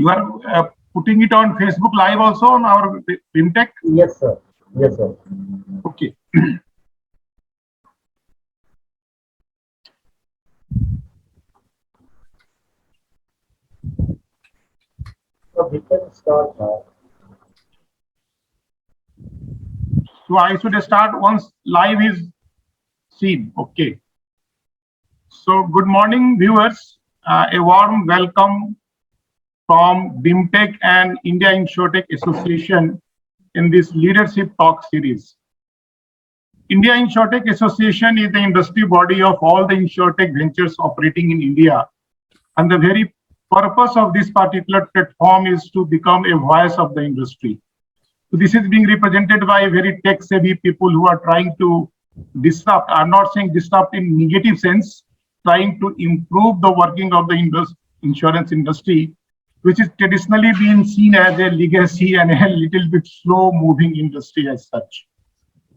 You are putting it on Facebook Live also on our BIMTech? Yes, sir. Yes, sir. Okay. So we can start now. So I should start once live is seen. Okay. So good morning, viewers. A warm welcome from BIMTech and India Insuretech Association in this leadership talk series. India Insuretech Association is the industry body of all the Insuretech ventures operating in India. And the very purpose of this particular platform is to become a voice of the industry. So this is being represented by very tech-savvy people who are trying to disrupt. I'm not saying disrupt in negative sense, trying to improve the working of the insurance industry, which is traditionally been seen as a legacy and a little bit slow-moving industry as such.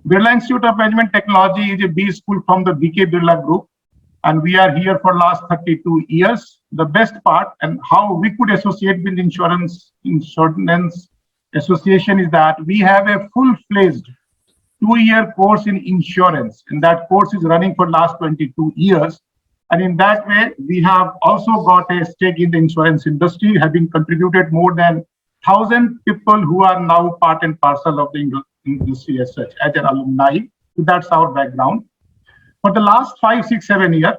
Birla Institute of Management Technology is a B school from the BK Birla Group, and we are here for last 32 years. The best part and how we could associate with insurance association is that we have a full-fledged 2-year course in insurance, and that course is running for last 22 years. And in that way, we have also got a stake in the insurance industry, having contributed more than 1,000 people who are now part and parcel of the industry as such, as an alumni. So that's our background. For the last 5, 6, 7 years,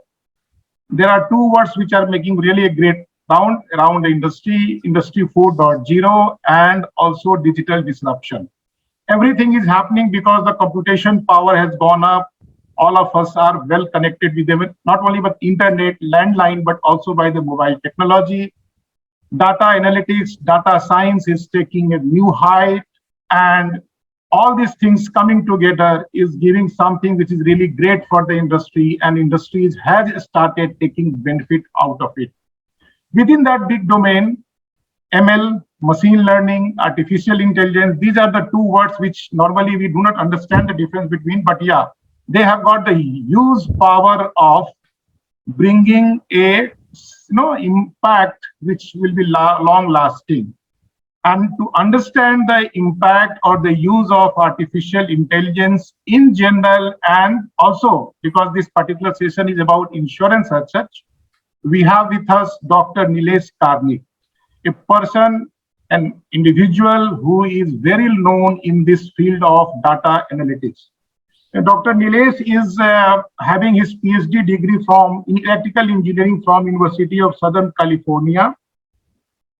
there are 2 words which are making really a great round around the industry 4.0 and also digital disruption. Everything is happening because the computation power has gone up. All of us are well connected with them, not only with internet, landline, but also by the mobile technology. Data analytics, data science is taking a new height, and all these things coming together is giving something which is really great for the industry, and industries have started taking benefit out of it. Within that big domain, ML, machine learning, artificial intelligence, these are the 2 words which normally we do not understand the difference between, but yeah, they have got the huge power of bringing a impact which will be long lasting. And to understand the impact or the use of artificial intelligence in general, and also because this particular session is about insurance as such, we have with us Dr. Nilesh Karnik, a person, an individual who is very known in this field of data analytics. Dr. Nilesh is having his PhD degree from electrical engineering from University of Southern California.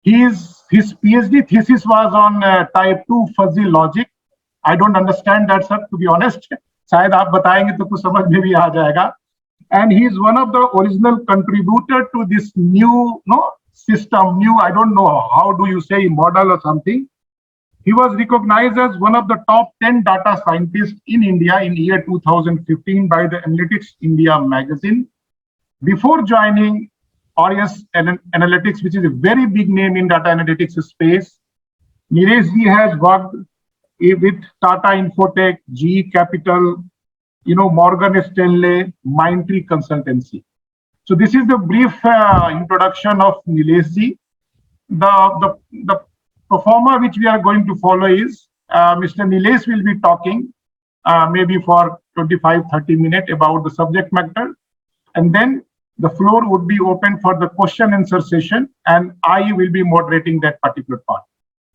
His PhD thesis was on type 2 fuzzy logic. I don't understand that, sir, to be honest. शायद आप बताएंगे तो कुछ समझ में भी आ जाएगा. And he is one of the original contributor to this new system, I don't know how do you say, model or something. He was recognized as one of the top 10 data scientists in India in year 2015 by the Analytics India magazine. Before joining Aureus Analytics, which is a very big name in data analytics space, Nilesh ji has worked with Tata Infotech, GE Capital, Morgan Stanley, Mindtree Consultancy. So this is the brief introduction of Nilesh ji. The performer which we are going to follow is Mr. Nilesh will be talking maybe for 25-30 minutes about the subject matter, and then the floor would be open for the question answer session, and I will be moderating that particular part.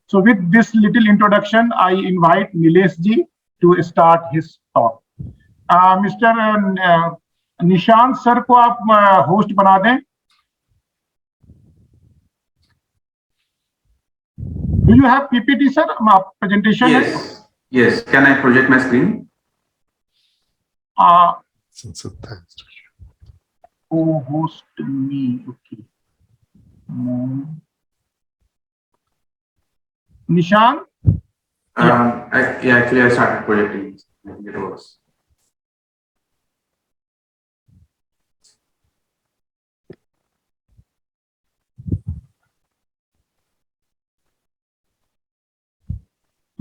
So with this little introduction, I invite Nilesh ji to start his talk. Mr. Nishant sir को आप host बना दें. Do you have PPT, sir? Presentation? Yes. Yes. Can I project my screen? Co-host me. Okay. Nishan? Actually, I started projecting. It works.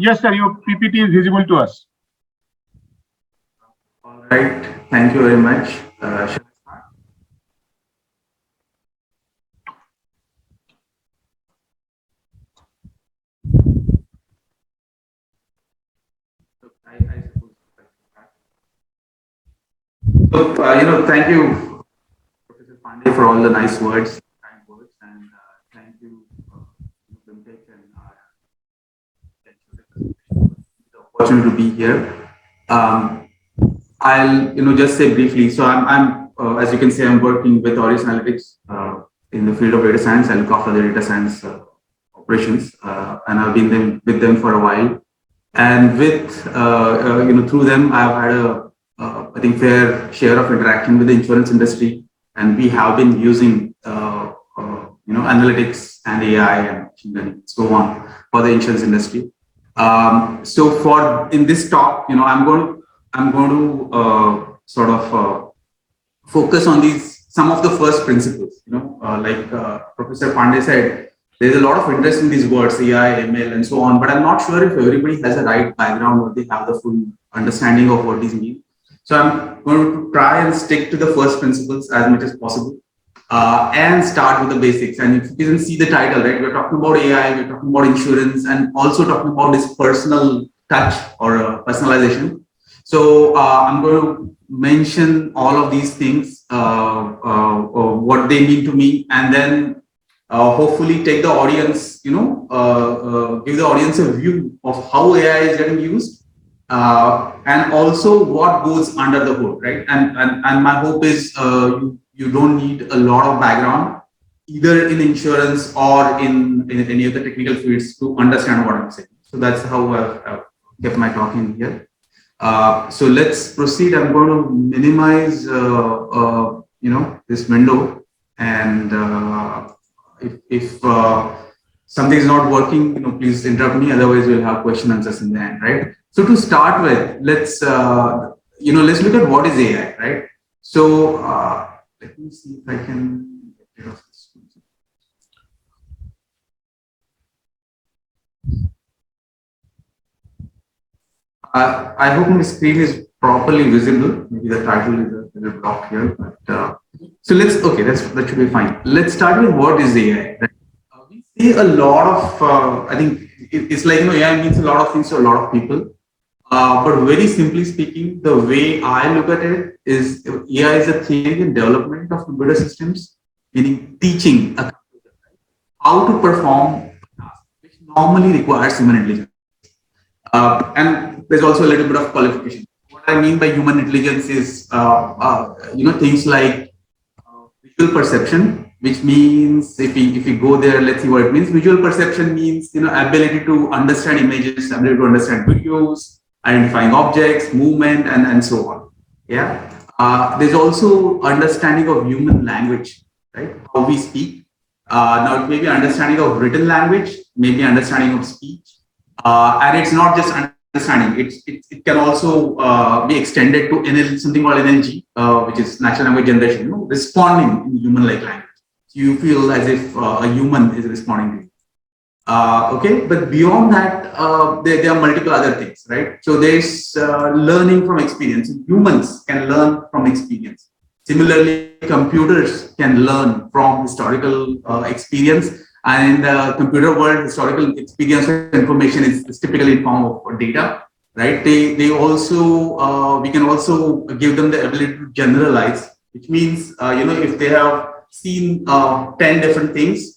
Yes, sir. Your PPT is visible to us. All right. Thank you very much. Shall I start? So, thank you, Professor Pandey, for all the nice words, kind words, and thank you, Bimtek and the opportunity to be here. Um, I'll, just say briefly. So, as you can see, I'm working with Auris Analytics in the field of data science. I look after the data science operations, and I've been with them for a while. And through them, I've had I think, fair share of interaction with the insurance industry, and we have been using, analytics and AI and machine learning and so on for the insurance industry. So for in this talk, I'm going to sort of focus on some of the first principles. Like Professor Pandey said, there's a lot of interest in these words, AI, ML, and so on, but I'm not sure if everybody has the right background or they have the full understanding of what these mean. So I'm going to try and stick to the first principles as much as possible, and start with the basics. And if you can see the title, right, we're talking about AI, we're talking about insurance, and also talking about this personal touch or personalization. So I'm going to mention all of these things, what they mean to me, and then hopefully take the audience, give the audience a view of how AI is getting used, and also what goes under the hood, right? And my hope is you don't need a lot of background, either in insurance or in any of the technical fields, to understand what I'm saying. So that's how I've kept my talk in here. So let's proceed. I'm going to minimize, this window, and if something is not working, please interrupt me. Otherwise, we'll have question answers in the end, right? So to start with, let's look at what is AI, right? So let me see if I can get rid of this. I hope my screen is properly visible. Maybe the title is a little blocked here, but that should be fine. Let's start with what is AI. Right? We see a lot of, I think it's like, AI means a lot of things to a lot of people. But very simply speaking, the way I look at it is AI is a theory in development of computer systems, meaning teaching a computer how to perform a task, which normally requires human intelligence. And there's also a little bit of qualification. What I mean by human intelligence is, things like visual perception, which means if we go there, let's see what it means. Visual perception means, ability to understand images, ability to understand videos, identifying objects, movement, and so on. Yeah. There's also understanding of human language, right? How we speak. Now it may be understanding of written language, maybe understanding of speech. And it's not just understanding, it can also be extended to something called NLG, which is natural language generation, responding in human-like language. So you feel as if a human is responding to you. Okay, but beyond that, there are multiple other things, right? So there's learning from experience. Humans can learn from experience. Similarly, computers can learn from historical experience. And in the computer world, historical experience information is typically in form of data, right? They also, we can also give them the ability to generalize, which means, if they have seen 10 different things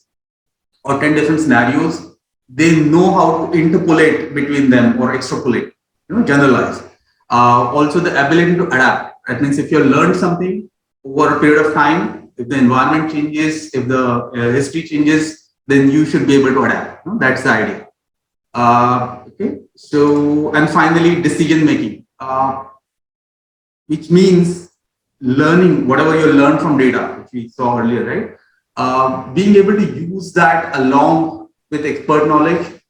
or 10 different scenarios, they know how to interpolate between them or extrapolate, generalize. Also the ability to adapt. That means if you learned something over a period of time, if the environment changes, if the history changes, then you should be able to adapt. That's the idea. Okay. So, and finally, decision making, which means learning whatever you learned from data, which we saw earlier, right? Being able to use that along with expert knowledge,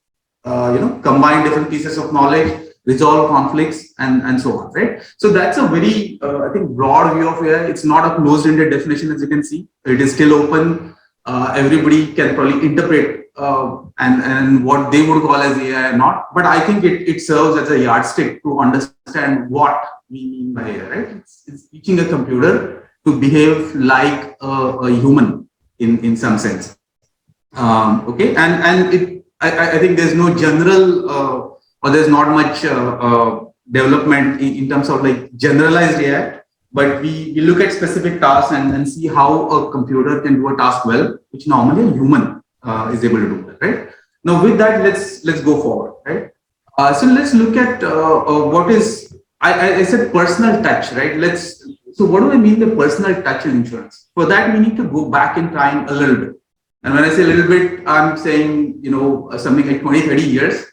combine different pieces of knowledge, resolve conflicts, and so on, right? So that's a very, I think, broad view of AI. It's not a closed-ended definition, as you can see. It is still open. Everybody can probably interpret and what they would call as AI or not. But I think it serves as a yardstick to understand what we mean by AI, right? It's teaching a computer to behave like a human in some sense. Okay, and I think there's no general or there's not much development in terms of like generalized AI. but we look at specific tasks and see how a computer can do a task well, which normally a human is able to do that, right? Now with that, let's go forward, right? So let's look at what is, I said personal touch, right? So what do I mean the personal touch in insurance? For that, we need to go back in time a little bit. And when I say a little bit, I'm saying, something like 20, 30 years.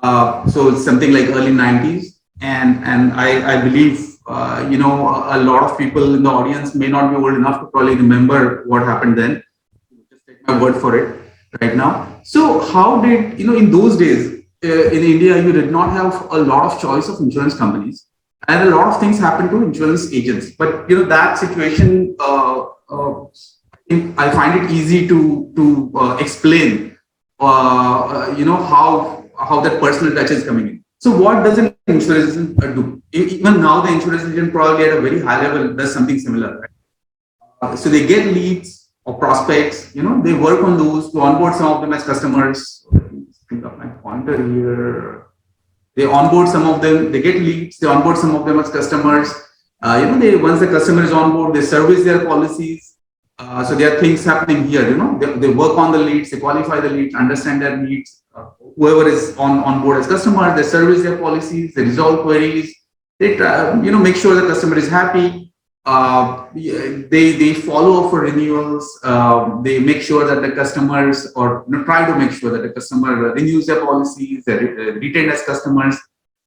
So it's something like early 90s. And I believe, a lot of people in the audience may not be old enough to probably remember what happened then. Just take my word for it right now. So how did, in those days, in India, you did not have a lot of choice of insurance companies. And a lot of things happened to insurance agents. But, that situation, I find it easy to explain, how that personal touch is coming in. So what does an insurance agent do? Even now, the insurance agent probably at a very high level does something similar. Right? So they get leads or prospects. They work on those to onboard some of them as customers. Let me just bring up my pointer here. They onboard some of them. They get leads. They onboard some of them as customers. Once the customer is on board, they service their policies. So there are things happening here. They work on the leads. They qualify the leads, understand their needs. Whoever is on board as customer, they service their policies, they resolve queries, they try, make sure the customer is happy. They follow up for renewals. They make sure that the customers, or try to make sure that the customer renews their policies, they're retained as customers.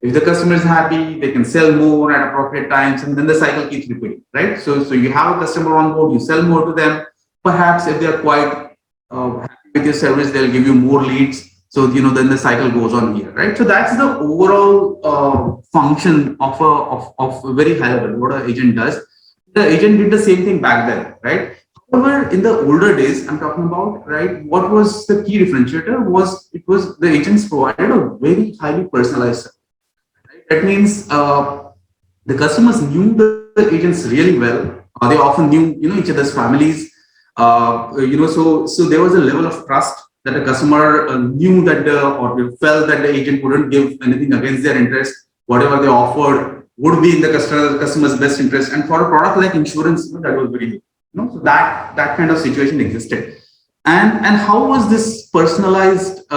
If the customer is happy, they can sell more at appropriate times, and then the cycle keeps repeating, right? So you have a customer on board, you sell more to them. Perhaps if they're quite happy with your service, they'll give you more leads. So, then the cycle goes on here, right? So that's the overall function of a very high level, what an agent does. The agent did the same thing back then, right? However, in the older days, I'm talking about, right, what was the key differentiator was the agents provided a very highly personalized service. Right? That means the customers knew the agents really well. They often knew, each other's families. So there was a level of trust that the customer knew that or felt that the agent wouldn't give anything against their interest. Whatever they offered would be in the customer's best interest. And for a product like insurance, that was very big. So that kind of situation existed. And how was this personalized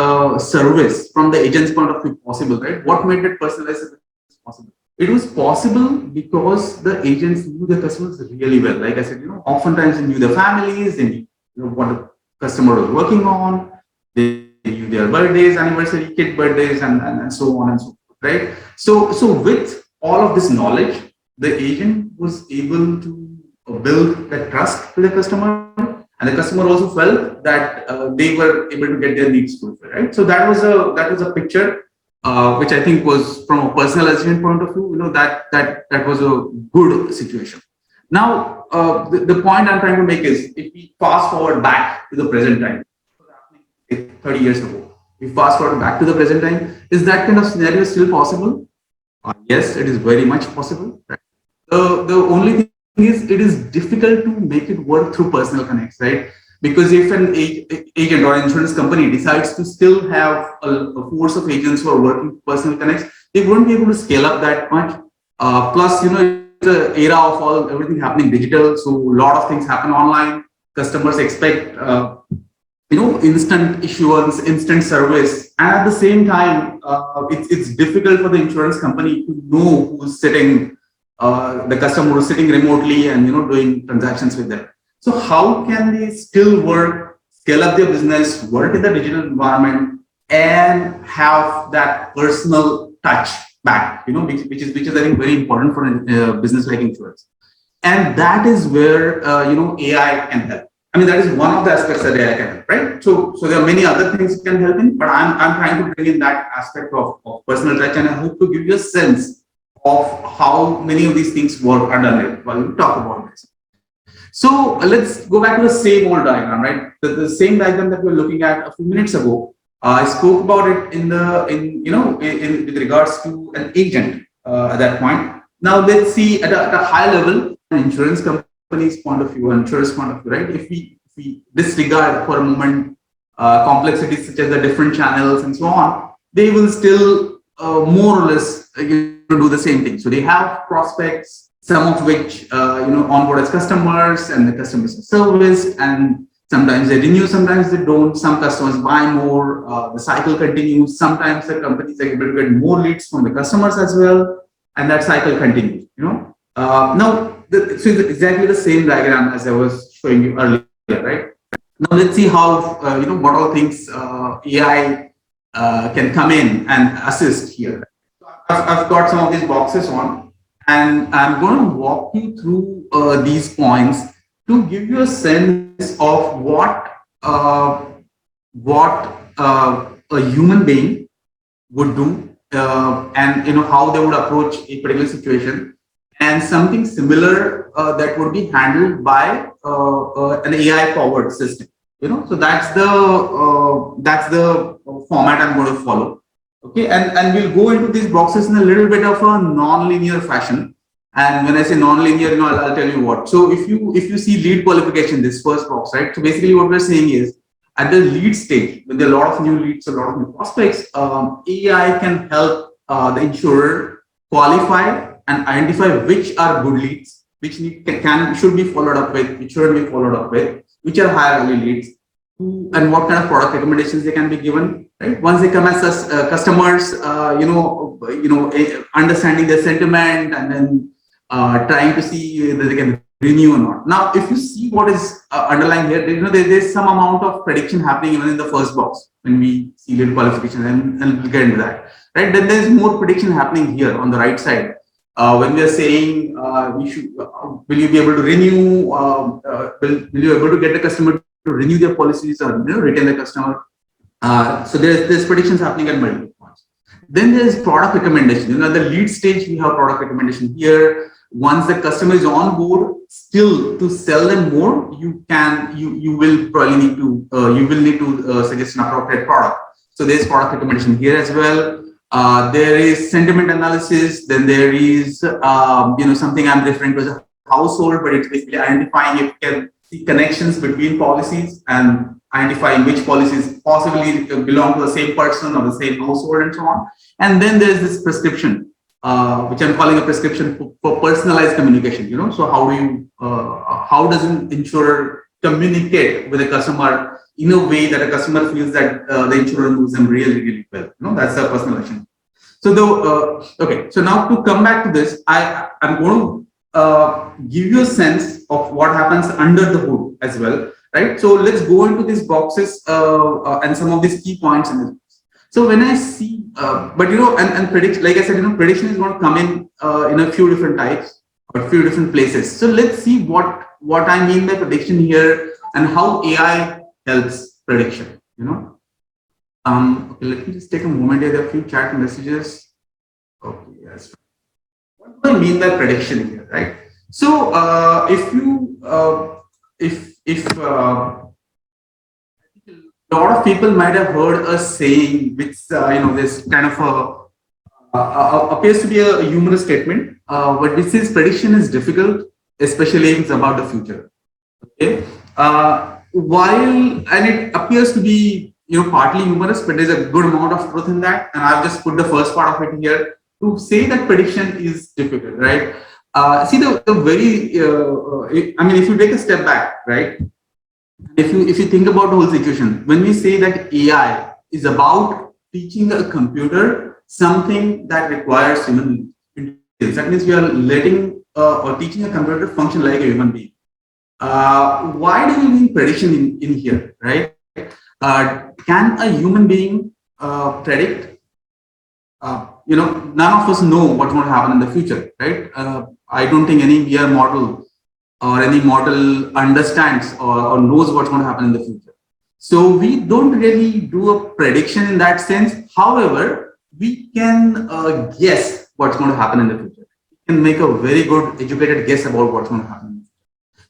service from the agent's point of view possible, right? What made that personalized service possible? It was possible because the agents knew the customers really well. Like I said, oftentimes they knew the families, they knew what the customer was working on, they knew their birthdays, anniversary, kid birthdays, and so on and so forth, right? So with all of this knowledge, the agent was able to build that trust with the customer, and the customer also felt that they were able to get their needs fulfilled, right? So that was a picture which I think was, from a personalization point of view, that was a good situation. Now, the point I'm trying to make is, if we fast forward back to the present time, 30 years ago, we fast forward back to the present time, is that kind of scenario still possible? Yes, it is very much possible. Right? The only thing is, it is difficult to make it work through personal connects, right? Because if an agent or insurance company decides to still have a force of agents who are working personal connects, they won't be able to scale up that much. Plus, it's an era of everything happening digital, so a lot of things happen online. Customers expect, instant issuance, instant service, and at the same time, it's difficult for the insurance company to know who's sitting, the customer who's sitting remotely and doing transactions with them. So how can they still work, scale up their business, work in the digital environment, and have that personal touch back? Which is I think very important for a business like insurance. And that is where AI can help. I mean, that is one of the aspects that AI can help, right? So there are many other things it can help in, but I'm trying to bring in that aspect of personal touch, and I hope to give you a sense of how many of these things work under it while we talk about this. So let's go back to the same old diagram, right? The same diagram that we were looking at a few minutes ago. I spoke about it with regards to an agent at that point. Now let's see at a high level, an insurance company's point of view, insurance point of view, right? If we disregard for a moment complexities such as the different channels and so on, they will still more or less do the same thing. So they have prospects, some of which onboard as customers, and the customers are serviced, and sometimes they renew, sometimes they don't. Some customers buy more, the cycle continues. Sometimes the companies are able to get more leads from the customers as well, and that cycle continues. So it's exactly the same diagram as I was showing you earlier, right? Now let's see how what all things AI can come in and assist here. I've got some of these boxes on, and I'm going to walk you through these points to give you a sense of what a human being would do, and how they would approach a particular situation, and something similar that would be handled by an AI-powered system. So that's the format I'm going to follow. Okay, and we'll go into these boxes in a little bit of a non-linear fashion. And when I say non-linear, I'll tell you what. So if you see lead qualification, this first box, right? So basically, what we're saying is at the lead stage, when there are a lot of new leads, a lot of new prospects, AI can help the insurer qualify and identify which are good leads, which should be followed up with, which shouldn't be followed up with, which are higher value leads, and what kind of product recommendations they can be given. Right? Once they come as customers, understanding their sentiment, and then trying to see whether they can renew or not. Now, if you see what is underlying here, there's some amount of prediction happening even in the first box when we see lead qualification, and we'll get into that. Right? Then there's more prediction happening here on the right side. When we are saying will you be able to renew? Will you be able to get the customer to renew their policies or retain the customer? So there's predictions happening at multiple points. Then there's product recommendation. At the lead stage, we have product recommendation here. Once the customer is on board, still to sell them more, you will probably need to suggest an appropriate product. So there's product recommendation here as well. There is sentiment analysis. Then there is something I'm referring to as a household, but it's basically identifying if you can see connections between policies and identifying which policies possibly belong to the same person or the same household and so on. And then there's this prescription, which I'm calling a prescription for personalized communication. So how does an insurer communicate with a customer in a way that a customer feels that the insurer knows them really, really well? That's the personalization. So so now to come back to this, I'm going to give you a sense of what happens under the hood as well, right? So let's go into these boxes and some of these key points in this. So when I see, and predict, like I said, prediction is going to come in a few different types or a few different places. So let's see what I mean by prediction here and how AI helps prediction. Okay, let me just take a moment here. There are a few chat messages. Okay, yes. What do I mean by prediction here, right? So if a lot of people might have heard us saying, which this kind of appears to be a humorous statement, but this is prediction is difficult, especially if it's about the future. Okay, and it appears to be partly humorous, but there's a good amount of truth in that, and I've just put the first part of it here to say that prediction is difficult, right? See the very, if you take a step back, right? If you think about the whole situation, when we say that AI is about teaching a computer something that requires human intelligence, that means we are letting or teaching a computer to function like a human being. Why do we need prediction in here, right? Can a human being predict? None of us know what's going to happen in the future, right? I don't think any VR model or any model understands or knows what's going to happen in the future. So we don't really do a prediction in that sense. However, we can guess what's going to happen in the future. We can make a very good educated guess about what's going to happen.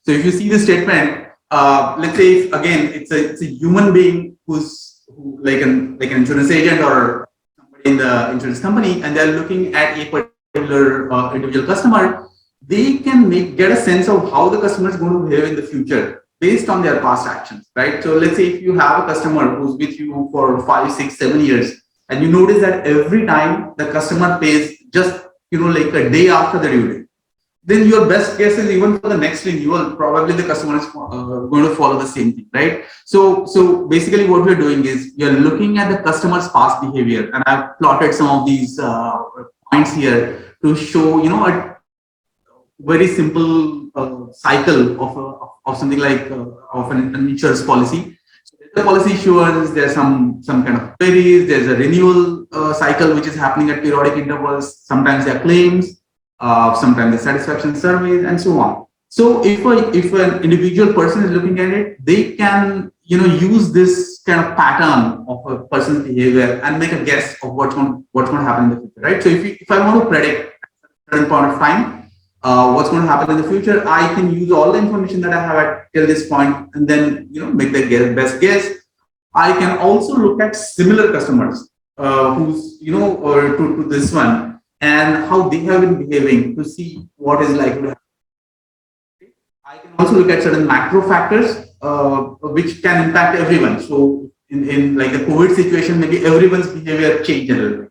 So if you see the statement, let's say if, again it's a human being who's like an insurance agent or somebody in the insurance company, and they're looking at a particular individual customer, they can get a sense of how the customer is going to behave in the future based on their past actions, right? So let's say if you have a customer who's with you for 5, 6, 7 years, and you notice that every time the customer pays just like a day after the due date, then your best guess is even for the next link, you will probably the customer is going to follow the same thing, right? So basically, what we're doing is we are looking at the customer's past behavior, and I've plotted some of these points here to show, a very simple cycle of something like of an insurance policy. So there's a policy issuance, there's some kind of queries, there's a renewal cycle which is happening at periodic intervals. Sometimes there are claims, sometimes the satisfaction surveys, and so on. So if an individual person is looking at it, they can use this kind of pattern of a person's behavior and make a guess of what's going to happen in the future, right? So if I want to predict at a certain point of time what's going to happen in the future, I can use all the information that I have at till this point, and then make the best guess. I can also look at similar customers who's or to this one, and how they have been behaving to see what is likely to happen. I can also look at certain macro factors which can impact everyone. So in like the COVID situation, maybe everyone's behavior changed a little bit.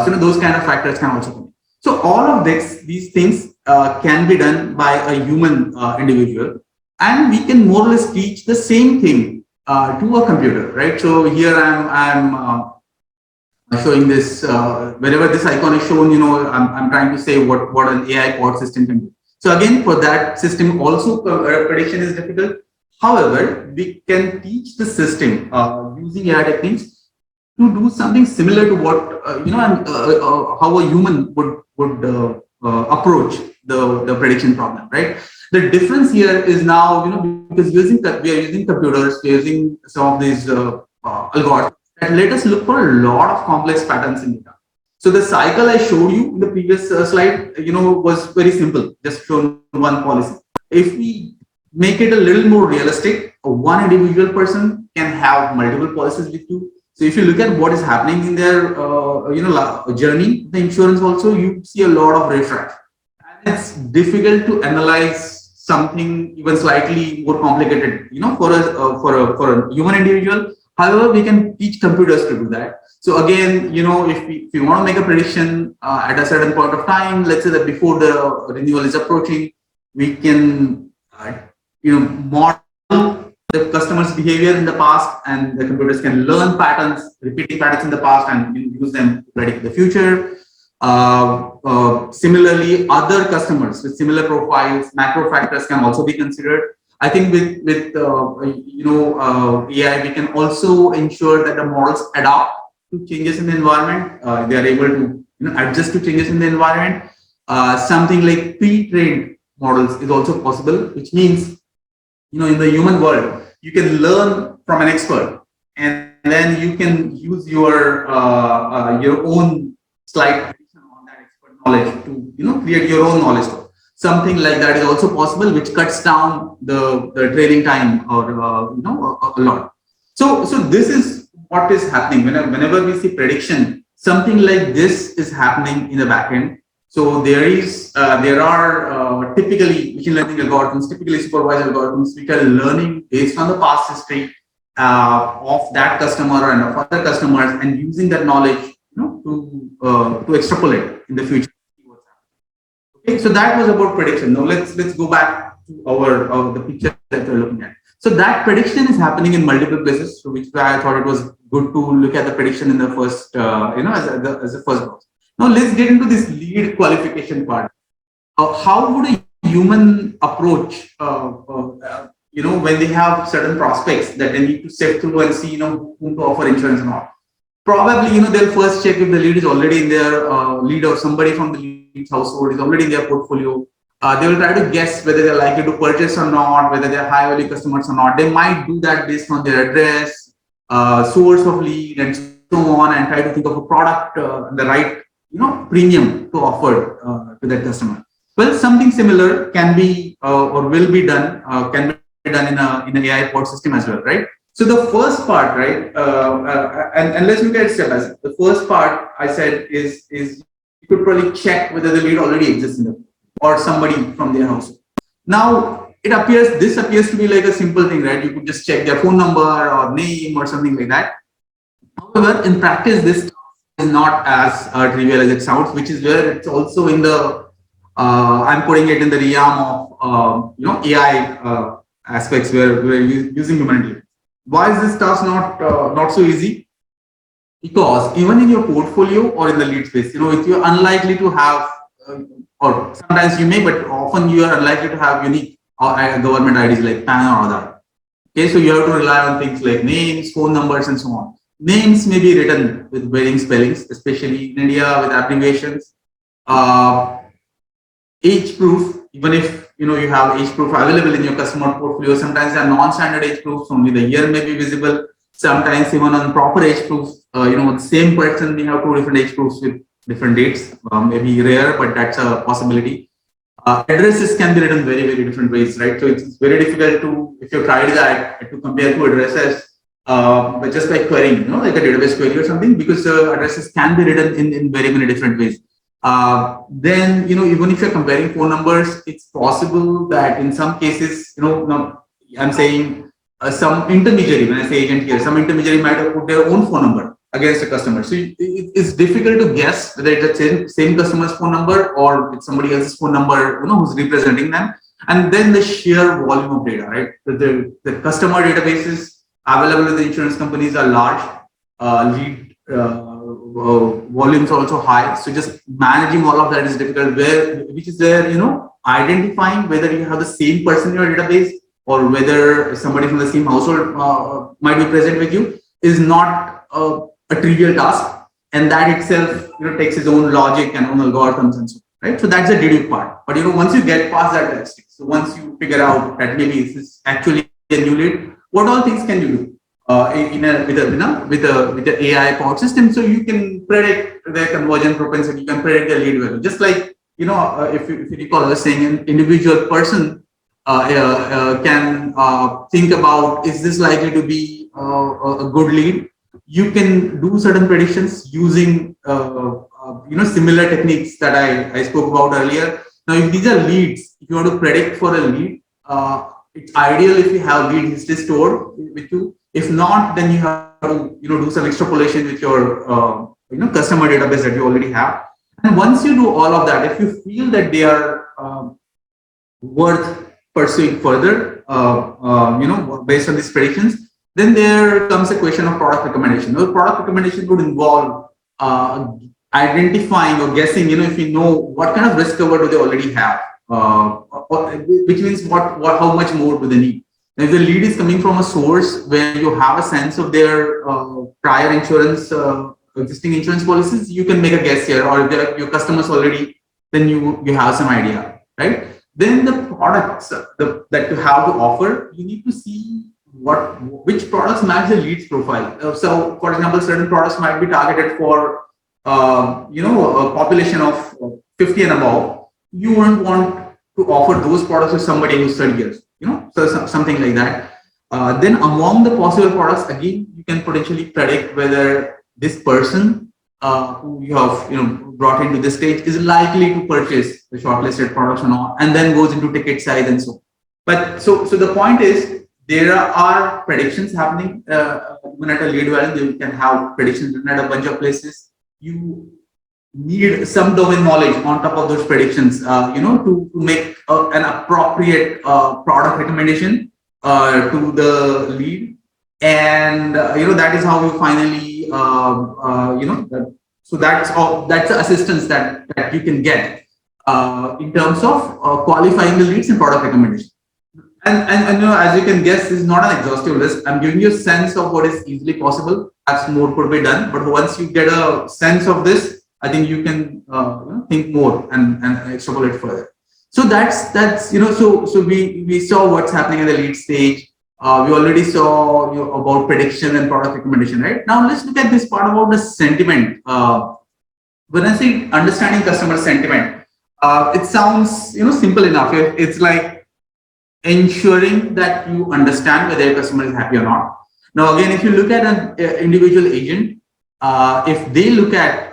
So those kind of factors can also come in. So all of these things can be done by a human individual, and we can more or less teach the same thing to a computer, right? So here I'm showing this wherever this icon is shown, I'm trying to say what an AI pod system can do. So again, for that system also prediction is difficult. However, we can teach the system using AI techniques to do something similar to what how a human would approach the prediction problem, right? The difference here is now, because we are using computers, we are using some of these algorithms that let us look for a lot of complex patterns in data. So the cycle I showed you in the previous slide, was very simple, just shown one policy. If we make it a little more realistic, one individual person can have multiple policies with you. So if you look at what is happening in their journey, the insurance also, you see a lot of riffraff. And it's difficult to analyze something even slightly more complicated, for a human individual. However, we can teach computers to do that. So again, if we want to make a prediction at a certain point of time, let's say that before the renewal is approaching, we can model the customer's behavior in the past, and the computers can learn patterns, repeating patterns in the past, and use them to predict the future. Similarly, other customers with similar profiles, macro factors can also be considered. I think with AI, we can also ensure that the models adapt to changes in the environment. They are able to adjust to changes in the environment. Something like pre-trained models is also possible, which means in the human world, you can learn from an expert, and then you can use your own slight on that expert knowledge to create your own knowledge. Something like that is also possible, which cuts down the training time or a lot. So this is what is happening whenever we see prediction. Something like this is happening in the backend. So there are typically machine learning algorithms, typically supervised algorithms, which are learning based on the past history of that customer and of other customers, and using that knowledge to extrapolate in the future. Okay, so that was about prediction. Now let's go back to the picture that we're looking at. So that prediction is happening in multiple places, so which I thought it was good to look at the prediction in the first, as the first box. Now let's get into this lead qualification part. How would a human approach, when they have certain prospects that they need to sift through and see, whom to offer insurance or not? Probably, they'll first check if the lead is already in their lead, or somebody from the lead's household is already in their portfolio. They will try to guess whether they're likely to purchase or not, whether they're high value customers or not. They might do that based on their address, source of lead, and so on, and try to think of a product, the right premium to offer to that customer. Well, something similar can be or will be done, can be done in an AI pod system as well, right? So the first part, right, and let's look at it step by step. The first part I said is you could probably check whether the lead already exists in them or somebody from their household. Now this appears to be like a simple thing, right? You could just check their phone number or name or something like that. However, in practice, this is not as trivial as it sounds, which is where it's also in the I'm putting it in the realm of AI aspects where we're using human intelligence. Why is this task not so easy? Because even in your portfolio or in the lead space, if you're unlikely to have, or sometimes you may, but often you are unlikely to have unique government IDs like PAN or Aadhaar. Okay, so you have to rely on things like names, phone numbers, and so on. Names may be written with varying spellings, especially in India with abbreviations. Uh, Age proof, even if you have age proof available in your customer portfolio, sometimes they are non-standard age proofs, only the year may be visible. Sometimes even on proper age proofs, the same person may have two different age proofs with different dates. Maybe rare, but that's a possibility. Addresses can be written very, very different ways, right? So it's very difficult to, if you tried that, to compare two addresses, but just by querying, like a database query or something, because addresses can be written in very many different ways. Then, even if you're comparing phone numbers, it's possible that in some cases, I'm saying some intermediary, when I say agent here, some intermediary might have put their own phone number against a customer. So it's difficult to guess whether it's the same customer's phone number or it's somebody else's phone number, who's representing them. And then the sheer volume of data, right? The customer databases available with the insurance companies are large, lead volumes are also high. So just managing all of that is difficult. Which is where, identifying whether you have the same person in your database or whether somebody from the same household might be present with you is not a trivial task, and that itself takes its own logic and own algorithms and so on, right? So that's the dedupe part. But once you get past that heuristic, so once you figure out that maybe this is actually a new lead, what all things can you do with the AI powered system? So you can predict their conversion propensity, you can predict their lead value. Just like if you recall, I was saying an individual person can think about, is this likely to be a good lead? You can do certain predictions using similar techniques that I spoke about earlier. Now, if these are leads, if you want to predict for a lead, it's ideal if you have lead history stored with you. If not, then you have to do some extrapolation with your customer database that you already have. And once you do all of that, if you feel that they are worth pursuing further, based on these predictions, then there comes a question of product recommendation. The product recommendation would involve identifying or guessing, if you know what kind of risk cover do they already have, which means how much more do they need. If the lead is coming from a source where you have a sense of their prior insurance, existing insurance policies, you can make a guess here. Or if they're your customers already, then you have some idea, right? Then the products that you have to offer, you need to see which products match the leads profile. So, for example, certain products might be targeted for a population of 50 and above. You won't want to offer those products to somebody who's 30 years. So something like that. Then among the possible products, again, you can potentially predict whether this person who you have brought into this stage is likely to purchase the shortlisted products or not, and then goes into ticket size and so on. But so the point is, there are predictions happening even at a lead value. You can have predictions written at a bunch of places. You need some domain knowledge on top of those predictions, to make an appropriate product recommendation to the lead, and that is how you finally, so that's the assistance that you can get in terms of qualifying the leads and product recommendation. And as you can guess, this is not an exhaustive list. I'm giving you a sense of what is easily possible. As more could be done, but once you get a sense of this, I think you can think more and extrapolate further. So that's so we saw what's happening at the lead stage. We already saw about prediction and product recommendation, right? Now let's look at this part about the sentiment. When I say understanding customer sentiment, it sounds simple enough. It's like ensuring that you understand whether your customer is happy or not. Now, again, if you look at an individual agent, if they look at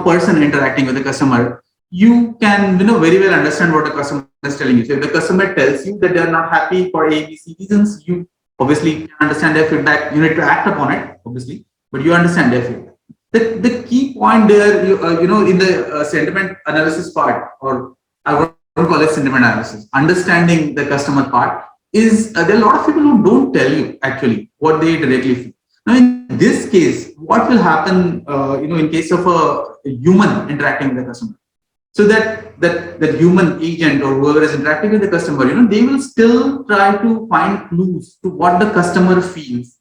person interacting with the customer, you can very well understand what the customer is telling you. So if the customer tells you that they are not happy for ABC reasons, you obviously can understand their feedback. You need to act upon it, obviously, but you understand their feedback. The key point there, in the sentiment analysis part, or I won't call it sentiment analysis, understanding the customer part is there are a lot of people who don't tell you actually what they directly feel. Now, in this case, what will happen, in case of a human interacting with the customer? So that human agent or whoever is interacting with the customer, they will still try to find clues to what the customer feels.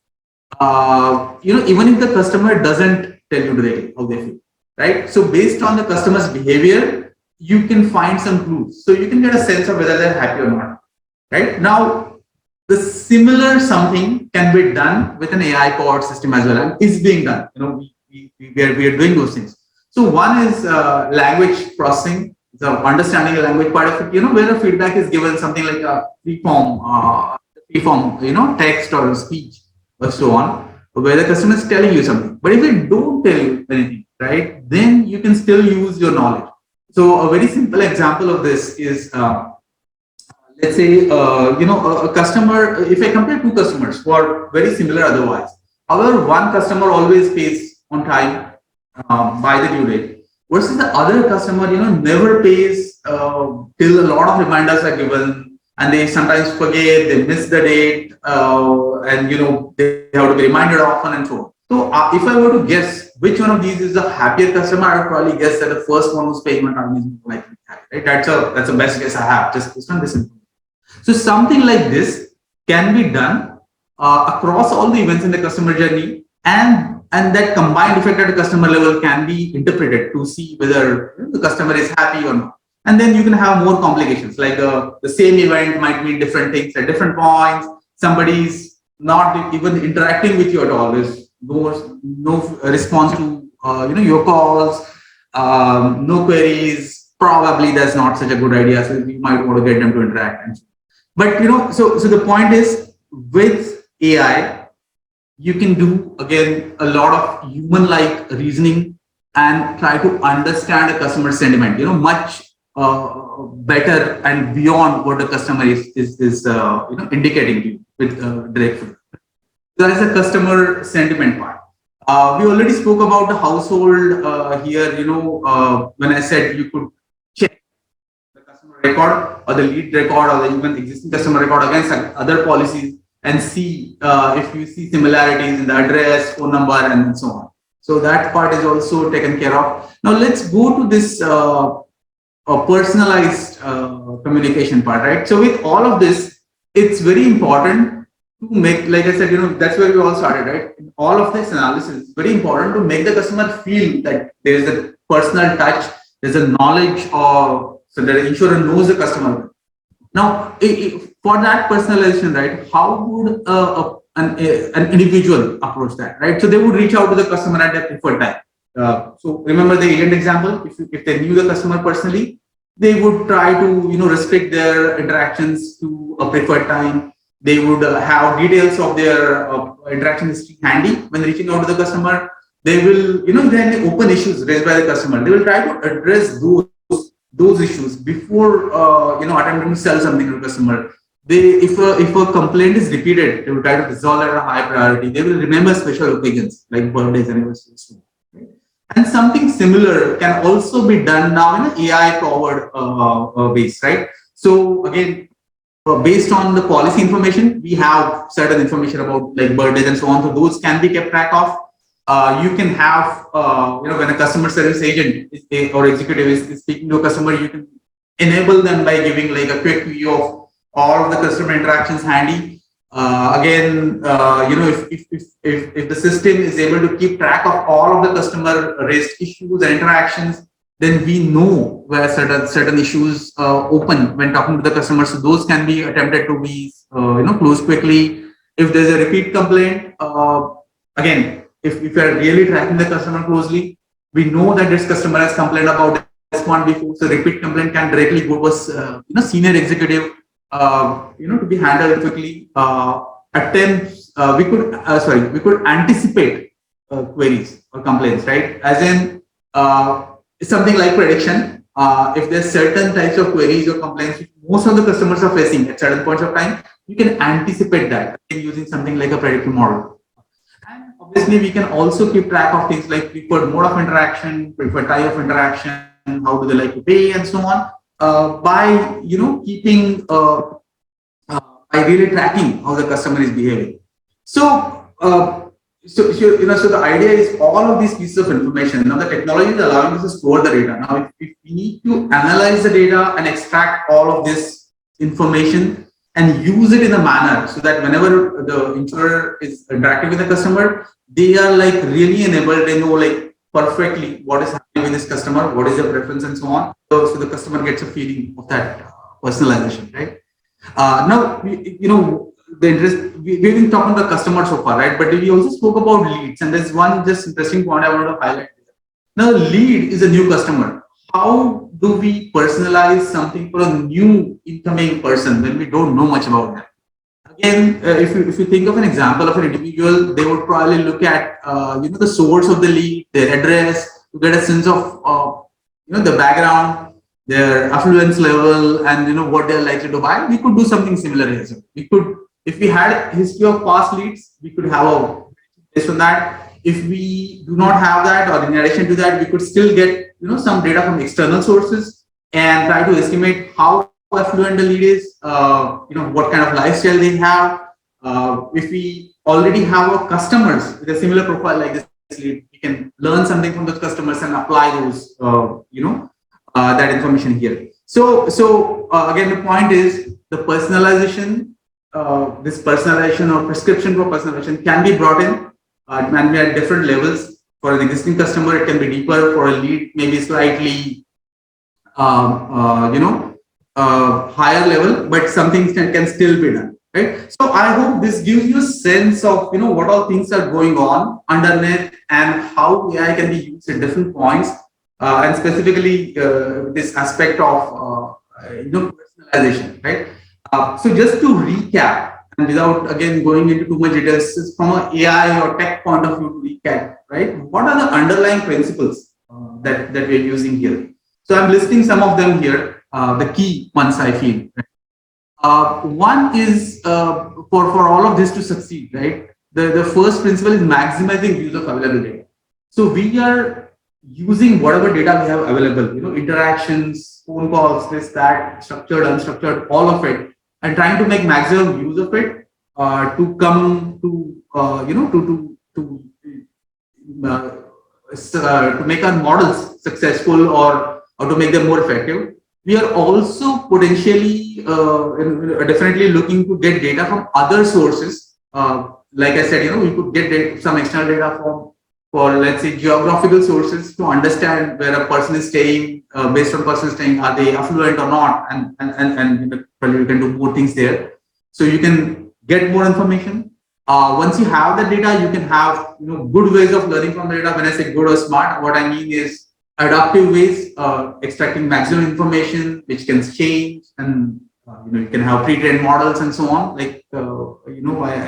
Even if the customer doesn't tell you directly how they feel, right? So based on the customer's behavior, you can find some clues. So you can get a sense of whether they're happy or not, right? Now, the similar something can be done with an AI powered system as well, and is being done. We are doing those things. So one is language processing, the understanding the language part of it, where a feedback is given, something like a free form, text or speech or so on, where the customer is telling you something. But if they don't tell you anything, right, then you can still use your knowledge. So a very simple example of this is, let's say, a customer, if I compare two customers who are very similar otherwise, however, one customer always pays on time, by the due date, versus the other customer, never pays till a lot of reminders are given, and they sometimes forget, they miss the date, and they have to be reminded often and so on. So if I were to guess which one of these is a happier customer, I would probably guess that the first one who's paying on time is more likely happy, right? That's the best guess I have, just based on this information. So something like this can be done across all the events in the customer journey, and that combined effect at a customer level can be interpreted to see whether the customer is happy or not. And then you can have more complications, like the same event might mean different things at different points. Somebody's not even interacting with you at all. There's no response to your calls, no queries. Probably that's not such a good idea. So you might want to get them to interact. But so the point is, with AI, you can do again a lot of human-like reasoning and try to understand a customer sentiment, much better and beyond what the customer is indicating to you with direct feedback. That is the customer sentiment part. We already spoke about the household here. When I said you could check the customer record or the lead record or the even existing customer record against other policies and see if you see similarities in the address, phone number, and so on. So that part is also taken care of. Now let's go to this personalized communication part, right? So with all of this, it's very important to make, like I said, that's where we all started, right? In all of this analysis, it's very important to make the customer feel that there's a personal touch, there's a knowledge of, so that the insurer knows the customer. Now, for that personalization, right, how would an individual approach that, right? So they would reach out to the customer at their preferred time. So remember the agent example, if they knew the customer personally, they would try to restrict their interactions to a preferred time. They would have details of their interaction history handy when reaching out to the customer. They will, if there are any open issues raised by the customer, they will try to address those issues before attempting to sell something to the customer. If a complaint is repeated, they will try to resolve at a high priority. They will remember special occasions like birthdays, anniversaries. And something similar can also be done now in an AI powered base, right? So again, based on the policy information, we have certain information about like birthdays and so on. So those can be kept track of. You can have, when a customer service agent or executive is speaking to a customer, you can enable them by giving like a quick view of all of the customer interactions handy. Again, if the system is able to keep track of all of the customer raised issues and interactions, then we know where certain issues open when talking to the customer. So those can be attempted to be closed quickly. If there's a repeat complaint, again, if you are really tracking the customer closely, we know that this customer has complained about this one before. So repeat complaint can directly go to a senior executive, to be handled quickly. Attempts we could anticipate queries or complaints, right? As in something like prediction. If there's certain types of queries or complaints which most of the customers are facing at certain points of time, you can anticipate that using something like a predictive model. And obviously we can also keep track of things like preferred mode of interaction, preferred type of interaction, how do they like to pay, and so on. By keeping by really tracking how the customer is behaving. So, so the idea is all of these pieces of information. Now, the technology is allowing us to store the data. Now, if we need to analyze the data and extract all of this information and use it in a manner so that whenever the insurer is interacting with the customer, they are like really enabled. They know like perfectly what is happening with this customer, what is their preference, and so on. So the customer gets a feeling of that personalization, right? Now, the interest, we've been talking to the customer so far, right? But we also spoke about leads, and there's one just interesting point I wanted to highlight. Now, lead is a new customer. How do we personalize something for a new incoming person when we don't know much about them? Again, if you think of an example of an individual, they would probably look at the source of the lead, their address, to get a sense of the background, their affluence level, and what they're likely to buy. We could do something similar here. So we could, if we had history of past leads, we could have a based on that. If we do not have that, or in addition to that, we could still get some data from external sources and try to estimate how affluent the lead is, what kind of lifestyle they have. If we already have our customers with a similar profile like this lead, we can learn something from those customers and apply those, that information here. So again, the point is the personalization, this personalization or prescription for personalization can be brought in and we are at different levels. For an existing customer, it can be deeper. For a lead, maybe slightly, higher level, but something can still be done, right? So I hope this gives you a sense of what all things are going on underneath and how AI can be used at different points, and specifically this aspect of personalization, right? So just to recap, and without again going into too much details, from an AI or tech point of view to recap, right? What are the underlying principles that we're using here? So I'm listing some of them here, the key ones I feel. One is for all of this to succeed, right? The first principle is maximizing use of available data. So we are using whatever data we have available, interactions, phone calls, this, that, structured, unstructured, all of it, and trying to make maximum use of it to come to to make our models successful or to make them more effective. We are also potentially definitely looking to get data from other sources. Like I said, we could get some external data for let's say geographical sources to understand where a person is staying, based on person staying, are they affluent or not, and probably you can do more things there. So you can get more information. Once you have the data, you can have good ways of learning from the data. When I say good or smart, what I mean is adaptive ways, extracting maximum information, which can change, and you can have pre-trained models and so on, like I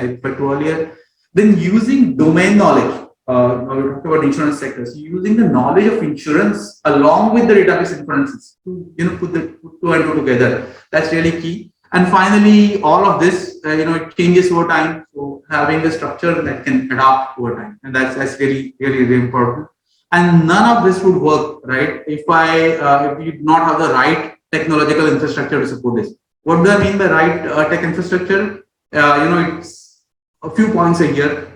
referred to earlier. Then using domain knowledge. We talked about insurance sectors. Using the knowledge of insurance along with the database inferences to put two and two together. That's really key. And finally, all of this it changes over time. So having a structure that can adapt over time, and that's really really important. And none of this would work, right, if we do not have the right technological infrastructure to support this. What do I mean by right tech infrastructure? It's a few points here.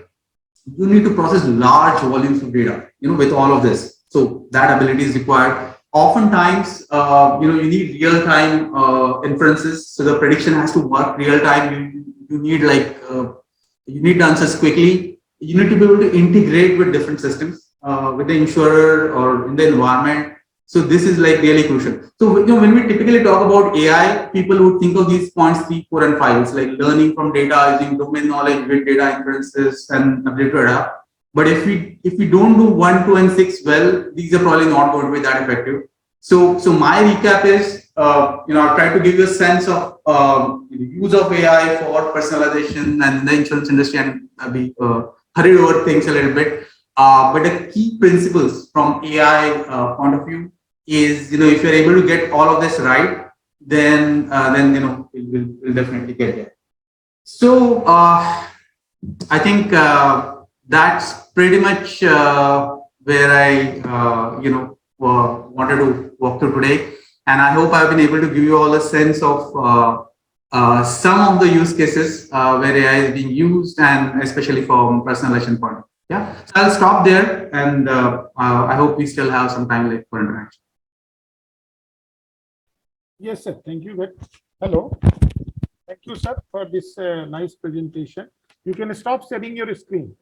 You need to process large volumes of data, with all of this. So that ability is required. Oftentimes, you need real-time inferences. So the prediction has to work real-time. You need you need answers quickly. You need to be able to integrate with different systems, with the insurer or in the environment. So this is really crucial. So when we typically talk about AI, people would think of these points 3, 4, and 5. It's like learning from data, using domain knowledge, with data inferences, and ability to adapt. But if we don't do 1, 2, and 6 well, these are probably not going to be that effective. So my recap is, I've tried to give you a sense of use of AI for personalization and the insurance industry, and we hurried over things a little bit. But the key principles from AI point of view is, if you're able to get all of this right, then we'll definitely get there. So I think that's pretty much where I, wanted to walk through today. And I hope I've been able to give you all a sense of some of the use cases where AI is being used, and especially from personalization point. Yeah, so I'll stop there, and I hope we still have some time left for interaction. Yes, sir. Thank you. Hello. Thank you, sir, for this nice presentation. You can stop sharing your screen.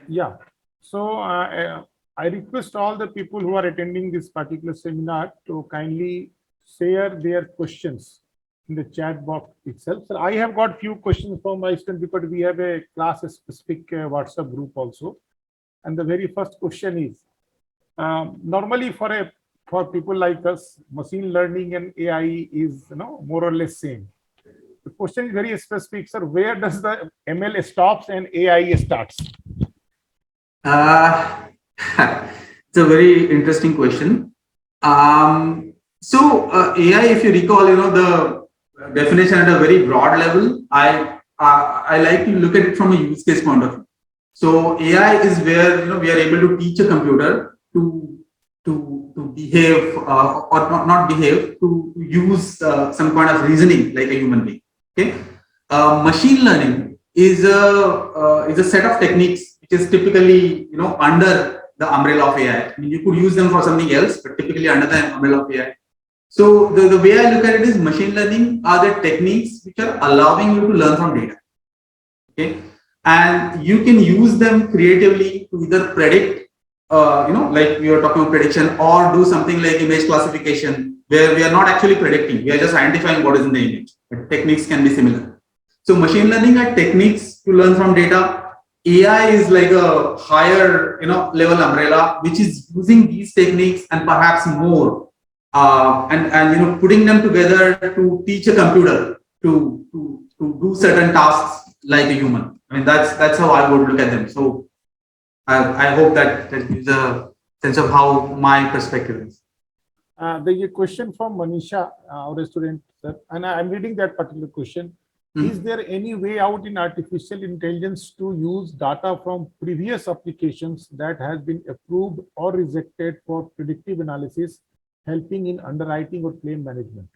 Yeah. So I request all the people who are attending this particular seminar to kindly share their questions in the chat box itself. So I have got few questions from my students because we have a class-specific WhatsApp group also. And the very first question is, normally for people like us, machine learning and AI is more or less same. The question is very specific, sir. Where does the ML stops and AI starts? It's a very interesting question. AI, if you recall, the definition at a very broad level, I like to look at it from a use case point of view. So AI is where we are able to teach a computer to behave or not behave, to use some kind of reasoning like a human being. Okay, machine learning is a set of techniques which is typically under the umbrella of AI. I mean, you could use them for something else, but typically under the umbrella of AI. So the way I look at it is, machine learning are the techniques which are allowing you to learn from data. Okay, and you can use them creatively to either predict, like we were talking about prediction, or do something like image classification, where we are not actually predicting, we are just identifying what is in the image, but techniques can be similar. So machine learning are techniques to learn from data. AI is like a higher, level umbrella, which is using these techniques and perhaps more, and putting them together to teach a computer to do certain tasks like a human. I mean, that's how I would look at them. So I hope that gives a sense of how my perspective is. There's a question from Manisha, our student, sir, and I'm reading that particular question. Is there any way out in artificial intelligence to use data from previous applications that has been approved or rejected for predictive analysis, helping in underwriting or claim management?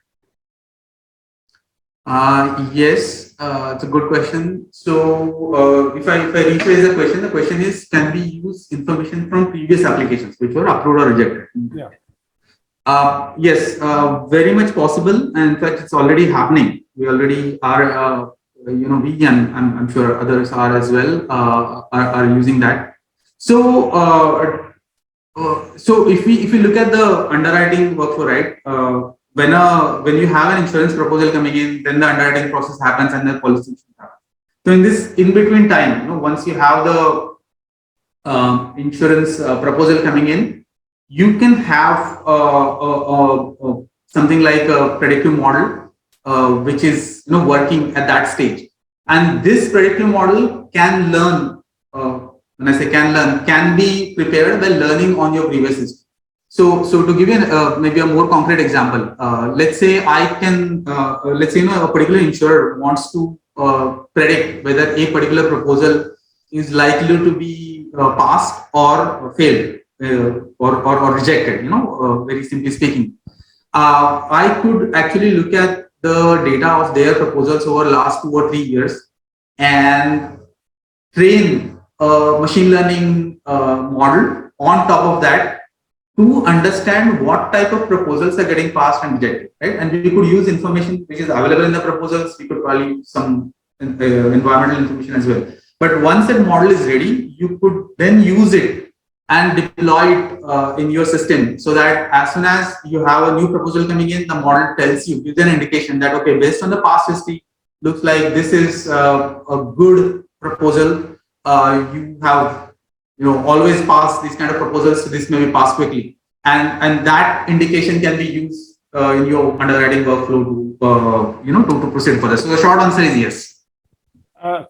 Yes, it's a good question. So if I rephrase the question is, can we use information from previous applications which were approved or rejected? Yeah. Yes, very much possible. And in fact, it's already happening. We already are, we and I'm sure others are as well, are using that. So, so if we look at the underwriting workflow, right? When you have an insurance proposal coming in, then the underwriting process happens and the policy happens. So in this in between time, once you have the insurance proposal coming in, you can have something like a predictive model, which is working at that stage. And this predictive model can learn. When I say can learn, can be prepared by learning on your previous history. So to give you maybe a more concrete example, let's say let's say a particular insurer wants to predict whether a particular proposal is likely to be passed or failed, or rejected. Very simply speaking, I could actually look at the data of their proposals over the last 2 or 3 years and train a machine learning model on top of that to understand what type of proposals are getting passed and rejected, right? And we could use information which is available in the proposals. We could probably use some environmental information as well. But once that model is ready, you could then use it and deploy it in your system, so that as soon as you have a new proposal coming in, the model tells you, gives an indication that, okay, based on the past history, looks like this is a good proposal. You have always pass these kind of proposals, so this may be passed quickly, and that indication can be used in your underwriting workflow to proceed further. So the short answer is yes.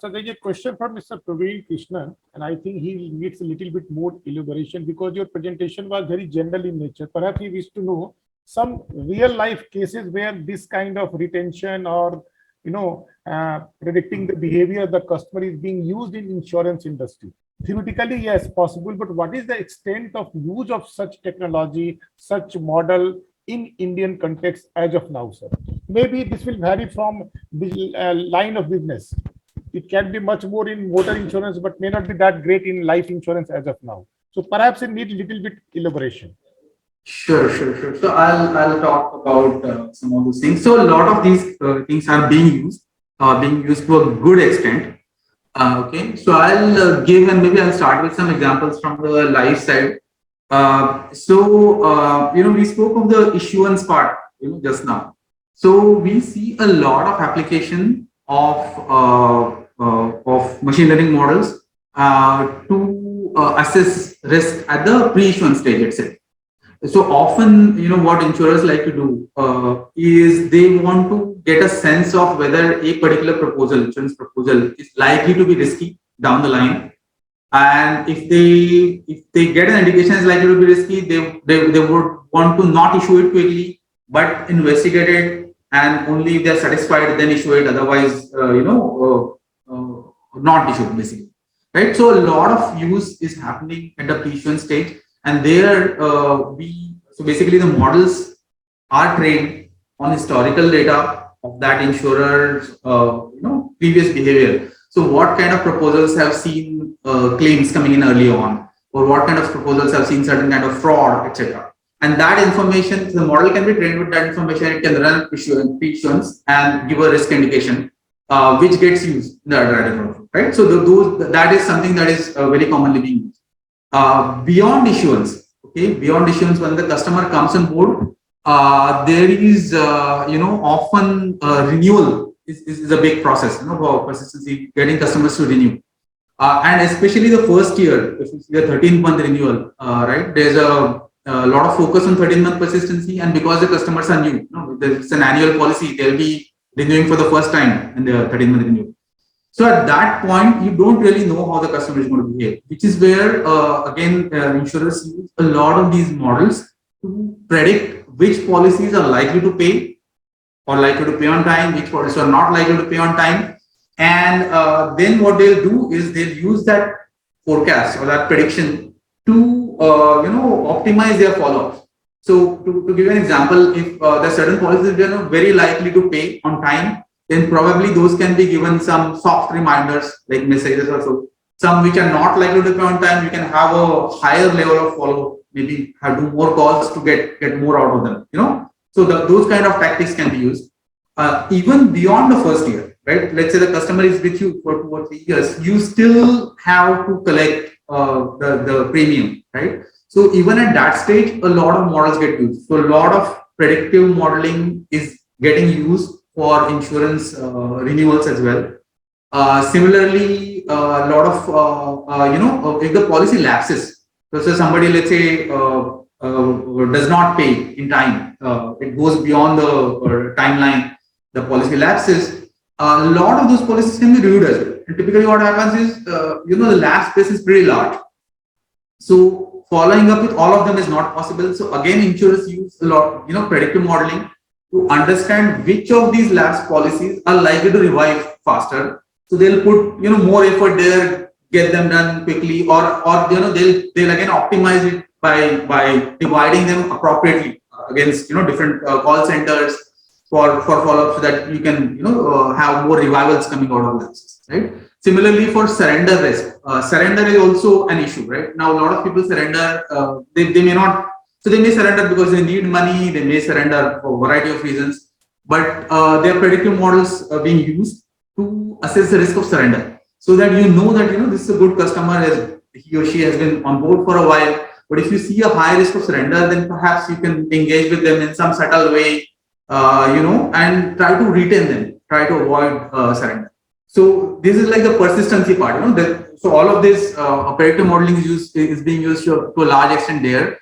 So there's a question from Mr. Praveen Krishnan, and I think he needs a little bit more elaboration because your presentation was very general in nature. Perhaps he wishes to know some real life cases where this kind of retention or predicting the behavior of the customer is being used in insurance industry? Theoretically, yes, possible, but what is the extent of use of such technology, such model in Indian context as of now, sir? Maybe this will vary from the line of business. It can be much more in motor insurance, but may not be that great in life insurance as of now. So perhaps it needs a little bit elaboration. Sure. So I'll talk about some of those things. So a lot of these things are being used to a good extent. Okay, so I'll give, and maybe I'll start with some examples from the life side. We spoke of the issuance part, just now. So we see a lot of application of machine learning models to assess risk at the pre-issuance stage itself. So often, what insurers like to do is they want to get a sense of whether a particular insurance proposal, is likely to be risky down the line. And if they get an indication it's likely to be risky, they would want to not issue it quickly, but investigate it, and only if they're satisfied, then issue it. Otherwise, not issue it, basically. Right. So a lot of use is happening at the pre-issuance stage. And there, so basically the models are trained on historical data of that insurer's, previous behavior. So what kind of proposals have seen claims coming in early on, or what kind of proposals have seen certain kind of fraud, etc. And that information, the model can be trained with that information. It can run pre-issuance and give a risk indication, which gets used in the underwriting workflow, right? So that is something that is very commonly being used. Beyond issuance, when the customer comes on board, there is, often renewal is a big process, for persistency, getting customers to renew. And especially the first year, if you see a 13-month renewal, right, there's a lot of focus on 13-month persistency. And because the customers are new, it's an annual policy, they'll be renewing for the first time in the 13-month renewal. So at that point, you don't really know how the customer is going to behave, which is where, insurers use a lot of these models to predict which policies are likely to pay or likely to pay on time, which policies are not likely to pay on time. And then what they'll do is they'll use that forecast or that prediction to, optimize their follow-ups. So to give you an example, if there are certain policies that are very likely to pay on time, then probably those can be given some soft reminders like messages or so. Some which are not likely to pay on time, you can have a higher level of follow, maybe have do more calls to get more out of them, So those kind of tactics can be used. Even beyond the first year, right? Let's say the customer is with you for 2 or 3 years, you still have to collect the premium, right? So even at that stage, a lot of models get used. So a lot of predictive modeling is getting used for insurance renewals as well. Similarly, a lot of, if the policy lapses, so somebody, let's say, does not pay in time, it goes beyond the timeline, the policy lapses, a lot of those policies can be reviewed as well. And typically what happens is, the lapse space is pretty large. So following up with all of them is not possible. So again, insurers use a lot, predictive modeling to understand which of these lapse policies are likely to revive faster. So they'll put, more effort there, get them done quickly, or they'll again optimize it by dividing them appropriately against, different call centers for follow-up, so that you can, have more revivals coming out of lapses, right? Similarly, for surrender risk, surrender is also an issue, right? Now, a lot of people surrender, they may not. So they may surrender because they need money, they may surrender for a variety of reasons, but there are predictive models being used to assess the risk of surrender, so that that this is a good customer, as he or she has been on board for a while. But if you see a high risk of surrender, then perhaps you can engage with them in some subtle way, and try to retain them, try to avoid surrender. So this is like the persistency part, so all of this predictive modeling is being used to a large extent there.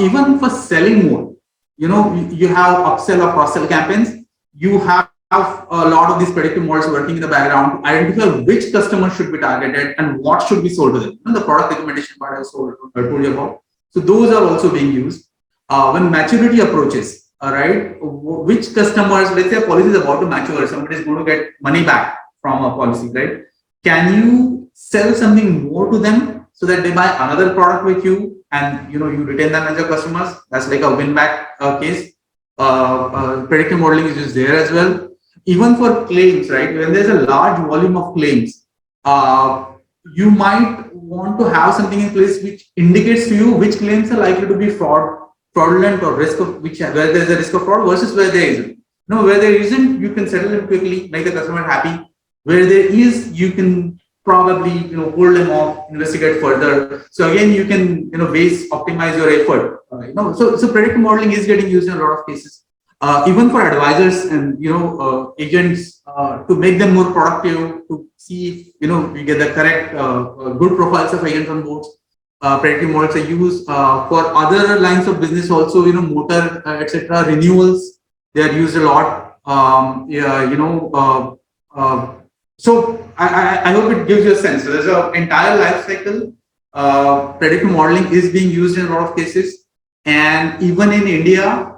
Even for selling more, you have upsell or cross-sell campaigns. You have a lot of these predictive models working in the background to identify which customers should be targeted and what should be sold to them. The product recommendation part I told you about. So those are also being used. When maturity approaches, right? Which customers, let's say a policy is about to mature, somebody is going to get money back from a policy, right? Can you sell something more to them so that they buy another product with you, and you retain them as your customers? That's like a win back case. Predictive modeling is used there as well. Even for claims, right? When there's a large volume of claims, you might want to have something in place which indicates to you which claims are likely to be fraudulent, or risk of where there's a risk of fraud versus where there isn't. Where there isn't, you can settle them quickly, make the customer happy. Where there is, you can probably hold them off, investigate further. So again, you can optimize your effort. So predictive modeling is getting used in a lot of cases, even for advisors and agents, to make them more productive, to see if we get the correct good profiles of agents on board. Predictive models are used for other lines of business also, motor, etc. Renewals, they are used a lot. So I hope it gives you a sense. So there's an entire life cycle. Predictive modeling is being used in a lot of cases, and even in India,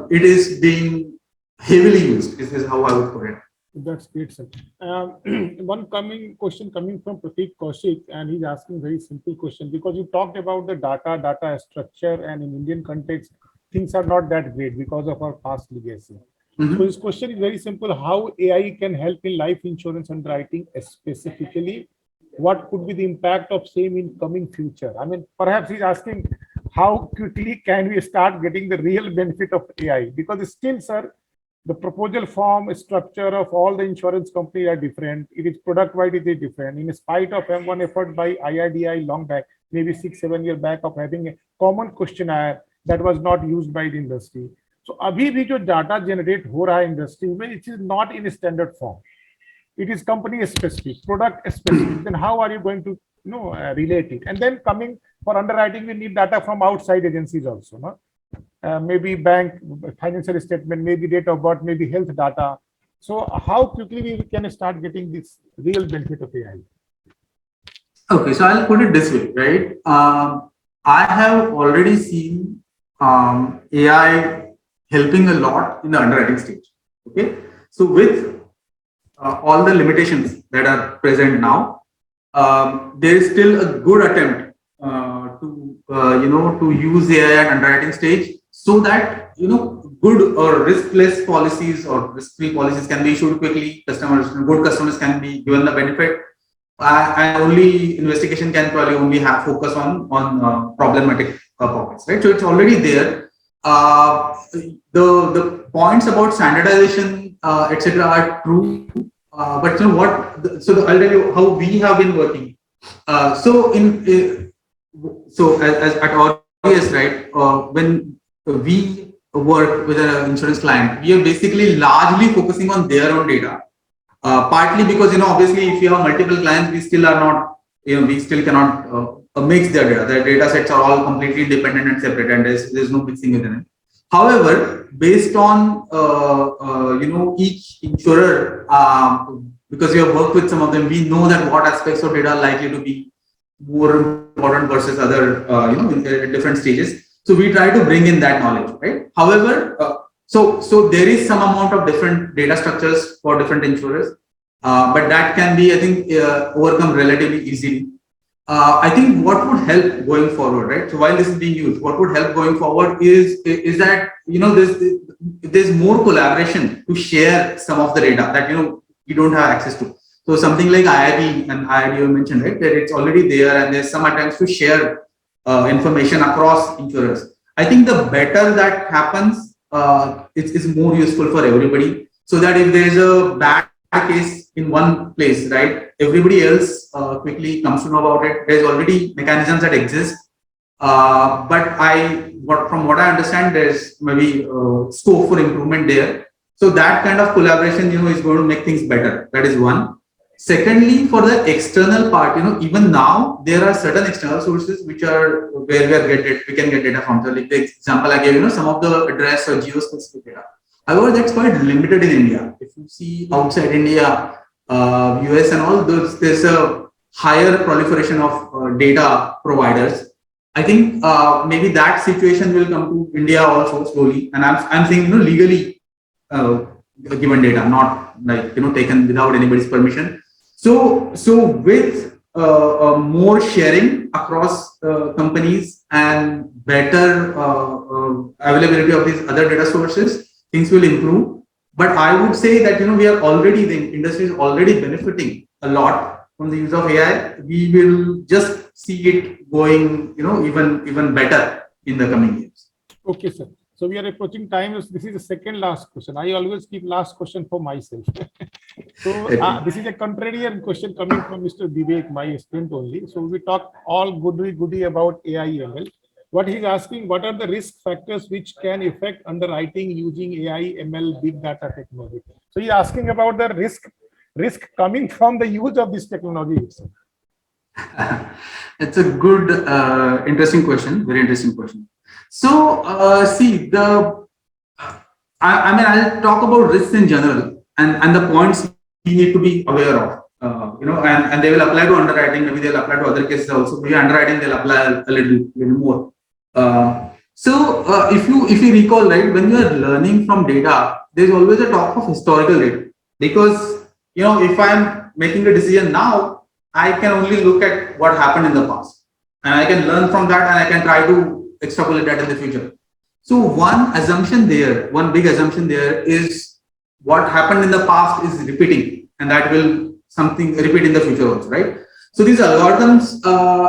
it is being heavily used. This is how I would put it. That's great, sir. One question coming from Pratik Kaushik, and he's asking very simple question, because you talked about the data structure, and in Indian context, things are not that great because of our past legacy. So his question is very simple: how AI can help in life insurance underwriting specifically? What could be the impact of same in coming future? I mean, perhaps he's asking how quickly can we start getting the real benefit of AI? Because still, sir, the proposal form structure of all the insurance companies are different. It is product-wise, it is different. In spite of one effort by IRDAI long back, maybe 6-7 years back, of having a common questionnaire that was not used by the industry. So अभी भी जो data generate हो रहा है industry में, it is not in a standard form. It is company specific, product specific. Then how are you going to relate it? And then coming for underwriting, we need data from outside agencies also. No? Maybe bank financial statement, maybe date of birth, maybe health data. So how quickly we can start getting this real benefit of AI? Okay, so I'll put it this way, right? I have already seen AI helping a lot in the underwriting stage. Okay, so with all the limitations that are present now, there is still a good attempt to use AI at underwriting stage, so that good or riskless policies or risk-free policies can be issued quickly. Good customers can be given the benefit, and only investigation can probably only have focus on problematic pockets, right? So it's already there. The points about standardization, etc., are true. But I'll tell you how we have been working. So as at RBS, right, when we work with an insurance client, we are basically largely focusing on their own data. Partly because obviously, if you have multiple clients, we still are not, we still cannot mix their data. Their data sets are all completely independent and separate, and there's no mixing within it. However, based on each insurer, because we have worked with some of them, we know that what aspects of data are likely to be more important versus other, in different stages. So we try to bring in that knowledge, right? However, so there is some amount of different data structures for different insurers, but that can be, I think, overcome relatively easily. I think what would help going forward, right? So while this is being used, what would help going forward is that there's more collaboration to share some of the data that you don't have access to. So something like IIB and IRDAI mentioned, right, that it's already there, and there's some attempts to share information across insurers. I think the better that happens, it's more useful for everybody. So that if there's a bad case in one place, right, everybody else quickly comes to know about it. There's already mechanisms that exist, but from what I understand, there's maybe scope for improvement there. So that kind of collaboration, is going to make things better. That is one. Secondly, for the external part, even now there are certain external sources which are where we can get data from. So like the example I gave, some of the address or geo-specific data. However, that's quite limited in India. If you see outside India, US and all those, there's a higher proliferation of data providers, I think maybe that situation will come to India also slowly. And I'm saying, legally given data, not like, taken without anybody's permission. So with more sharing across companies and better availability of these other data sources, things will improve. But I would say that, the industry is already benefiting a lot from the use of AI. We will just see it going, even better in the coming years. Okay, sir. So we are approaching time. This is the second last question. I always keep last question for myself. So this is a contrarian question coming from Mr. Vivek, my student only. So we talk all goody about AI ML. What he's asking, what are the risk factors which can affect underwriting using AI ML big data technology? So he's asking about the risk coming from the use of this technology itself. It's a good, interesting question. Very interesting question. So, see, I'll talk about risks in general and the points we need to be aware of. And they will apply to underwriting. Maybe they'll apply to other cases also. Maybe underwriting they'll apply a little more. If you recall, right, when you are learning from data, there's always a talk of historical data, because if I'm making a decision now, I can only look at what happened in the past, and I can learn from that, and I can try to extrapolate that in the future. So one big assumption there is what happened in the past is repeating, and that will something repeat in the future also, right? So these algorithms,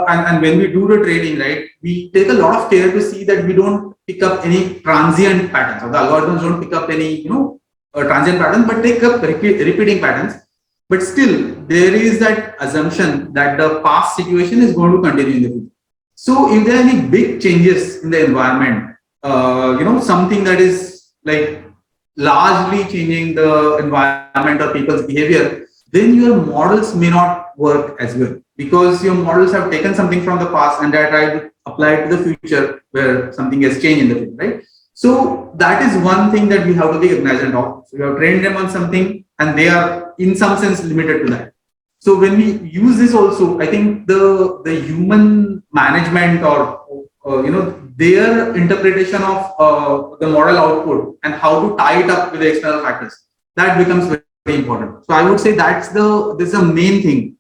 and when we do the training, right, we take a lot of care to see that we don't pick up any transient patterns, or the algorithms don't pick up any, transient patterns, but take up repeating patterns. But still, there is that assumption that the past situation is going to continue in the future. So if there are any big changes in the environment, something that is like largely changing the environment or people's behavior, then your models may not work as well, because your models have taken something from the past and they are trying to apply it to the future where something has changed in the future, right? So that is one thing that we have to be cognizant of. So we have trained them on something and they are in some sense limited to that. So when we use this also, I think the human management or their interpretation of the model output and how to tie it up with the external factors, that becomes very, very important. So I would say this is the main thing.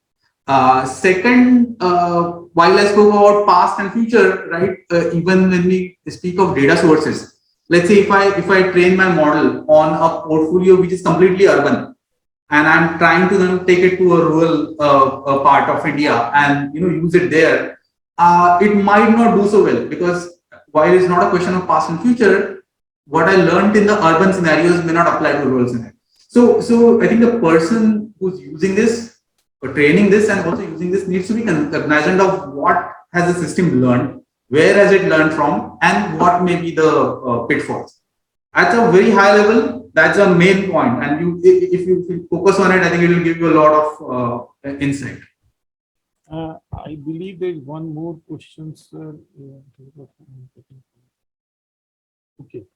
Second, while I spoke about past and future, right? Even when we speak of data sources, let's say if I train my model on a portfolio which is completely urban, and I'm trying to then take it to a rural part of India and use it there, it might not do so well, because while it's not a question of past and future, what I learned in the urban scenarios may not apply to rural scenarios. So I think the person who's using this, or training this and also using this, needs to be cognizant of what has the system learned, where has it learned from, and what may be the pitfalls. At a very high level, that's a main point. And if you focus on it, I think it will give you a lot of insight. I believe there is one more question, sir. Okay.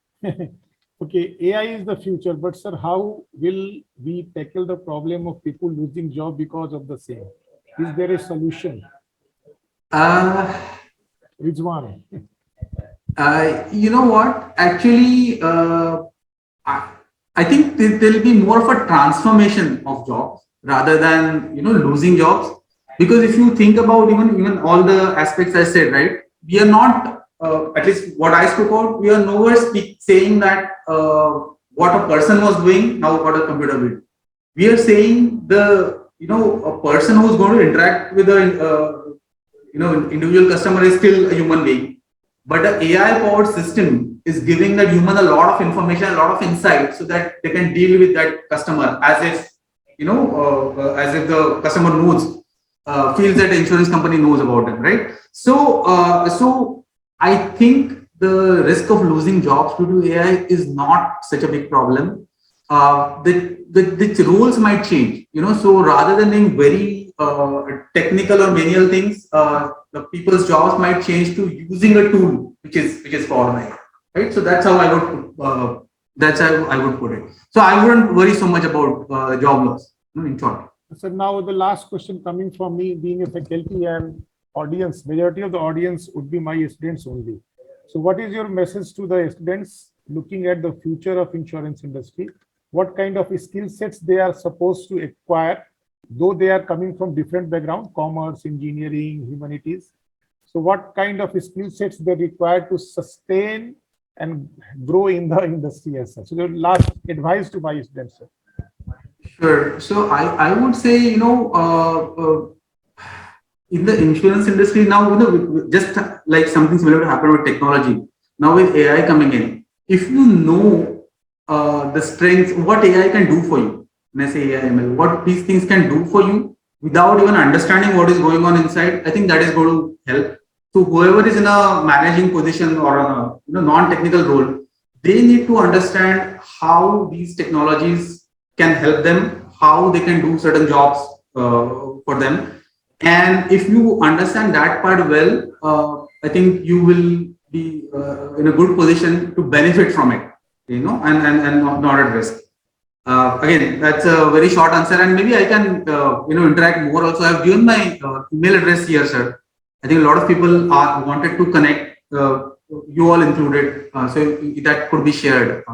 Okay, AI is the future, but sir, how will we tackle the problem of people losing job because of the same? Is there a solution? Which one? You know what? Actually, I think there will be more of a transformation of jobs rather than losing jobs. Because if you think about even all the aspects I said, right, we are not, at least what I spoke about, we are nowhere saying that what a person was doing, now what a computer will do. We are saying a person who's going to interact with the individual customer is still a human being, but the AI powered system is giving that human a lot of information, a lot of insight, so that they can deal with that customer as if the customer knows. Feels that the insurance company knows about them, right? So I think the risk of losing jobs due to AI is not such a big problem. The roles might change, so rather than being very technical or manual things, the people's jobs might change to using a tool which is powered by AI, right? So that's how I would put it. So I wouldn't worry so much about job loss, in short. So now the last question coming from me, being a faculty and audience, majority of the audience would be my students only. So what is your message to the students looking at the future of insurance industry? What kind of skill sets they are supposed to acquire, though they are coming from different background, commerce, engineering, humanities. So what kind of skill sets they require to sustain and grow in the industry as such? So the last advice to my students, sir. Sure. So I would say, in the insurance industry now, just like something similar to happen with technology. Now with AI coming in, if you know the strengths, what AI can do for you, when I say AI, ML, what these things can do for you without even understanding what is going on inside, I think that is going to help. So whoever is in a managing position or a non-technical role, they need to understand how these technologies can help them, how they can do certain jobs for them. And if you understand that part well, I think you will be in a good position to benefit from it, and not at risk. Again, that's a very short answer, and maybe I can, interact more also. I've given my email address here, sir. I think a lot of people wanted to connect, you all included, so that could be shared.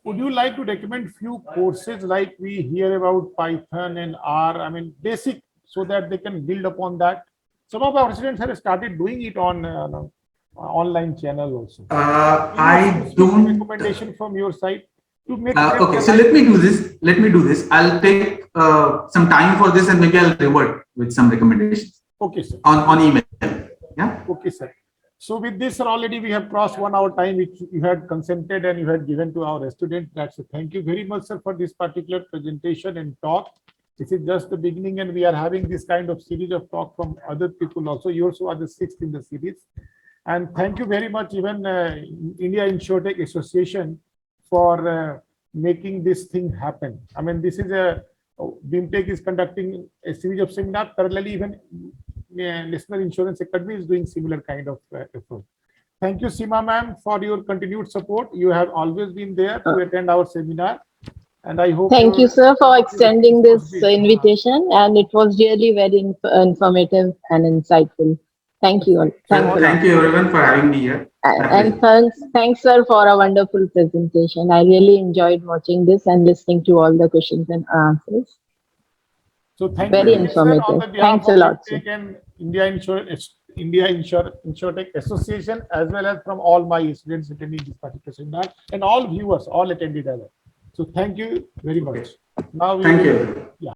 Would you like to recommend few courses like we hear about Python and R? I mean, basic, so that they can build upon that. Some of our students have started doing it on online channel also. I don't. Recommendation from your side to make. Okay, so let me do this. I'll take some time for this, and maybe I'll revert with some recommendations. Okay, sir. On email. Yeah. Okay, sir. So with this, sir, already we have crossed 1 hour time, which you had consented and you had given to our student. That's it. Thank you very much, sir, for this particular presentation and talk. This is just the beginning, and we are having this kind of series of talk from other people also. You also are the 6th in the series. And thank you very much, even India Insuretech Association, for making this thing happen. I mean, this is BIMTech is conducting a series of seminars. Parallelly, even National Insurance Academy is doing similar kind of effort. Thank you, Seema ma'am, for your continued support. You have always been there to attend our seminar. And I hope. Thank you, sir, for extending this invitation. And it was really very informative and insightful. Thank you all. Thank you everyone for having me here. And thanks, sir, for a wonderful presentation. I really enjoyed watching this and listening to all the questions and answers. So thank very you, informative. Sir, Thanks a lot, sir. And India Insuretech Association, as well as from all my students attending this particular seminar, and all viewers, all attended as well. So thank you very much. Now we thank you. Yeah.